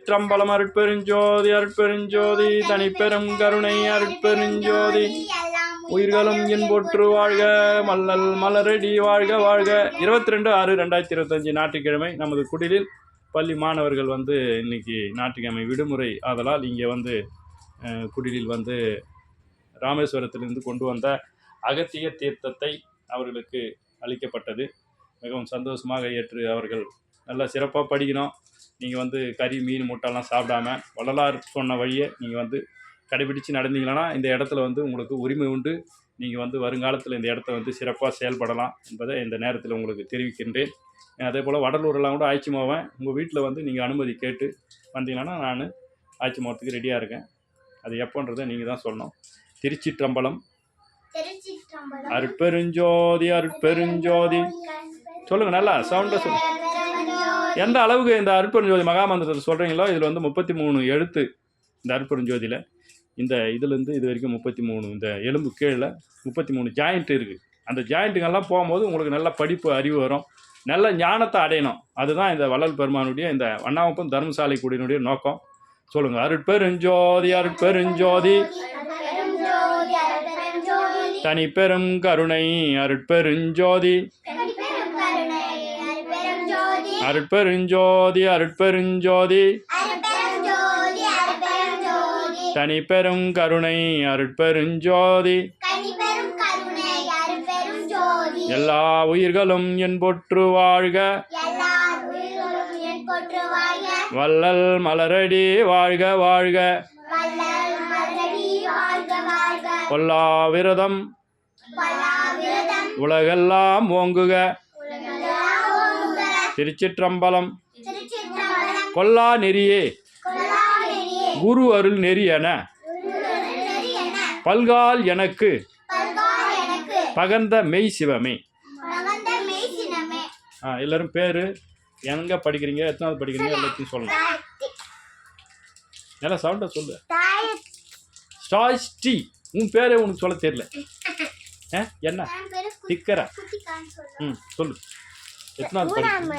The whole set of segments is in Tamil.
திருச்சிற்றம்பலம். அருட்பெருஞ்சோதி அருட்பெருஞ்சோதி தனிப்பெரும் கருணை அருட்பெருஞ்சோதி. உயிர்களும் இன்பொற்று வாழ்க, மல்லல் மலரடி வாழ்க வாழ்க. 22/6/2025 ஞாயிற்றுக்கிழமை நமது குடிலில் பள்ளி மாணவர்கள் இன்னைக்கு ஞாயிற்றுக்கிழமை விடுமுறை. ஆதலால் இங்கே குடிலில் ராமேஸ்வரத்திலிருந்து கொண்டு வந்த அகத்திய தீர்த்தத்தை அவர்களுக்கு அளிக்கப்பட்டது. மிகவும் சந்தோஷமாக ஏற்று அவர்கள் நல்லா சிறப்பாக படிக்கணும். நீங்கள் கறி மீன் முட்டைலாம் சாப்பிடாம வள்ளலார் சொன்ன வழியை நீங்கள் கடைபிடித்து நடந்தீங்கன்னா இந்த இடத்துல உங்களுக்கு உரிமை உண்டு. நீங்கள் வருங்காலத்தில் இந்த இடத்த சிறப்பாக செயல்படலாம் என்பதை இந்த நேரத்தில் உங்களுக்கு தெரிவிக்கின்றேன். அதே போல் வடலூரெல்லாம் கூட ஆய்ச்சி போவேன். உங்கள் வீட்டில் நீங்கள் அனுமதி கேட்டு வந்தீங்கன்னா நான் ஆய்ச்சி போகிறதுக்கு ரெடியாக இருக்கேன். அது எப்போன்றதை நீங்கள் தான் சொல்லணும். திருச்சிற்றம்பலம். அருட்பெருஞ்சோதி அருட்பெருஞ்சோதி. சொல்லுங்கள், நல்லா சவுண்டாக சொல்லுங்கள். எந்த அளவுக்கு இந்த அருட்பெருஞ்சோதி மகாமந்திரத்தை சொல்கிறீங்களோ இதில் 33 எழுத்து. இந்த அருட்பெருஞ்சோதியில் இதுலேருந்து இது வரைக்கும் 33 இந்த எலும்பு கீழே 33 ஜாயிண்ட் இருக்குது. அந்த ஜாயிண்ட்டுங்கெல்லாம் போகும்போது உங்களுக்கு நல்ல படிப்பு அறிவு வரும், நல்ல ஞானத்தை அடையணும். அதுதான் இந்த வள்ளல் பெருமானுடைய இந்த வண்ணாமப்பம் தர்மசாலை குடியினுடைய நோக்கம். சொல்லுங்கள். அருட்பெருஞ்சோதி அருட்பெருஞ்சோதி தனி பெரும் கருணை அருட்பெருஞ்சோதி. அருட்பெருஞ்சோதி அருட்பெருஞ்சோதி தனி பெரும் கருணை அருட்பெருஞ்சோதி. எல்லா உயிர்களும் என்பொற்று வாழ்க, வள்ளல் மலரடி வாழ்க வாழ்க. கொல்லா விரதம் உலகெல்லாம் ஓங்குக. திருச்சிற்றம்பலம். கொல்லா நெறியே குரு அருள் நெறி என பல்கால் எனக்கு பகர்ந்த மெய் சிவமே. எல்லாரும் பேரு எங்க படிக்கிறீங்க, எத்தனாவது படிக்கிறீங்க எல்லாத்தையும் சொல்லணும். நல்லா சவுண்டா சொல்லு. ஸ்டாய்ஸ்டி. உன் பேரே உனக்கு சொல்ல தெரியல. என்ன திக்கரா? சொல்லு. எத்தனாவது படிக்கிறீங்க?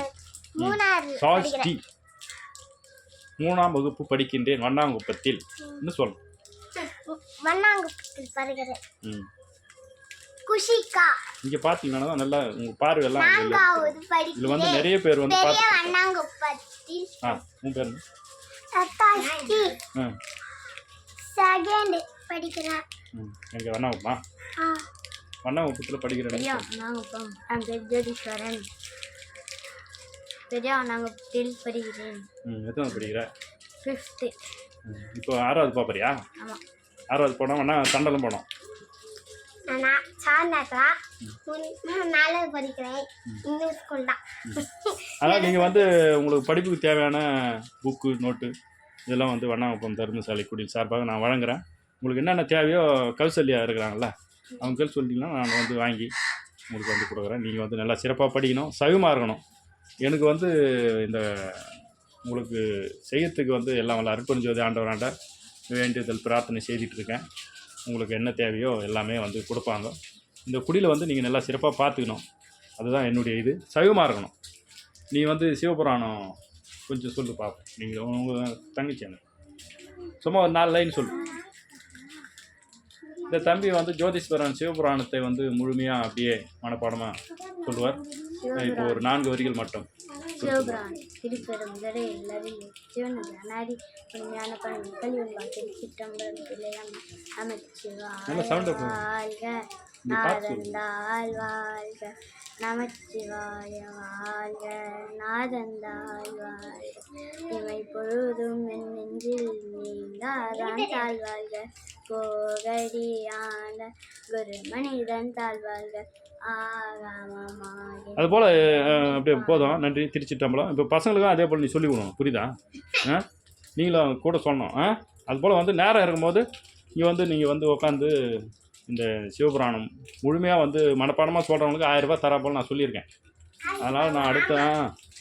ஸ்டாய்ஸ்டி. 3ஆம் வகுப்பு படிக்கின்றேன் வண்ணாங்குப்பத்தில். இன்னும் சொல்லணும். இங்க பாத்தீங்கன்னா தான் நல்லா உங்க பார்வையெல்லாம் இதுல நிறைய பேர் உன் பேர் எங்க வண்ணாங்குப்பா வண்ணாங்குப்பத்தில் படிக்கிறேன். எத்தனாவது படிக்கிற? 5th. இப்போ 6வது போறியா? 6வது போனோம். வேணா சண்டலம் போனோம். அதான் நீங்கள் உங்களுக்கு படிப்புக்கு தேவையான புக்கு நோட்டு இதெல்லாம் வண்ணாங்குப்பம் தர்மசாலை குடில் சார்பாக நான் வழங்குறேன். உங்களுக்கு என்னென்ன தேவையோ கௌசல்யா இருக்கிறாங்கல்ல, அவங்க கேள்வி சொல்லிட்டீங்கன்னா நான் வாங்கி உங்களுக்கு கொடுக்குறேன். நீங்கள் நல்லா சிறப்பாக படிக்கணும், சவிமாக இருக்கணும். எனக்கு இந்த உங்களுக்கு செய்யறதுக்கு எல்லாம் வல்ல அருட்பெருஞ்சோதி ஆண்டவராண்ட வேண்டியதில் பிரார்த்தனை செய்துட்ருக்கேன். உங்களுக்கு என்ன தேவையோ எல்லாமே கொடுப்பாங்க. இந்த குடியில் நீங்கள் நல்லா சிறப்பாக பார்த்துக்கணும். அதுதான் என்னுடைய இது. சவிமாக இருக்கணும். நீ சிவபுராணம் கொஞ்சம் சொல்லு பார்ப்போம். நீங்கள் உங்கள் தங்கச்சி சும்மா ஒரு 4 லைன் சொல்லு. இந்த தம்பி ஜோதிஸ்வரன் சிவபுராணத்தை முழுமையாக அப்படியே மனப்பாடமாக சொல்லுவார். இப்போ ஒரு 4 வரிகள் மட்டும். சிவபுராணம். திருப்பெருந்துறை எல்லாரும் சிவனது அனாதி உண்மையான பணம் கல்வியல் திருச்சிற்றம்பலம் பிள்ளையம் நமச்சிவாய நாதந்தாள் வாழ்க, நமச்சிவாய வாழ்க, நாதந்தாள் வாழ்க. இவை பொழுதும் என் நெஞ்சில் நீங்காதான் தாழ்வாழ்க, போகடியான குரு மனிதன் தாழ்வாழ்க. அதுபோல் அப்படியே போதும். நன்றி. திருச்சிற்றம்பலம். இப்போ பசங்களுக்கும் அதே போல் நீ சொல்லி கொடுக்கணும். புரியுதா? நீங்களும் கூட சொல்லணும். அதுபோல் நேரம் இருக்கும்போது இங்கே நீங்கள் உட்காந்து இந்த சிவபுராணம் முழுமையாக மனப்பாடமாக சொல்கிறவங்களுக்கு 1000 ரூபாய் தரா போல் நான் சொல்லியிருக்கேன். அதனால் நான்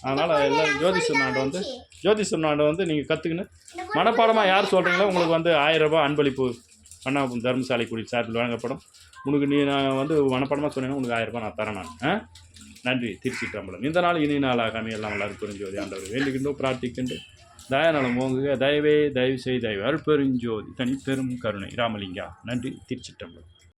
அதனால் எல்லாம் ஜோதிஷர்னாண்ட நீங்கள் கற்றுக்கின்னு மனப்பாடமாக யார் சொல்கிறீங்களோ உங்களுக்கு 1000 ரூபாய் அன்பளிப்பு வண்ணாங்குப்பம் தர்மசாலை குடில் சார்பில் வழங்கப்படும். உனக்கு நீ நான் மனப்பாடமாக சொன்னீங்கன்னா உனக்கு 1000 ரூபாய் நான் தரேன் நான். நன்றி. திருச்சிற்றம்பலம். இந்த நாள் இனி நாளாக எல்லாம் எல்லாரும் புரிஞ்சோதி ஆண்டவர் வேண்டுகின்றோம், பிரார்த்திக்கின்றோம். தயாநலம் ஓங்குக. தயவு செய் தயவு அருட்பெருஞ்சோதி தனிப்பெரும் கருணை ராமலிங்கா. நன்றி. திருச்சிற்றம்பலம்.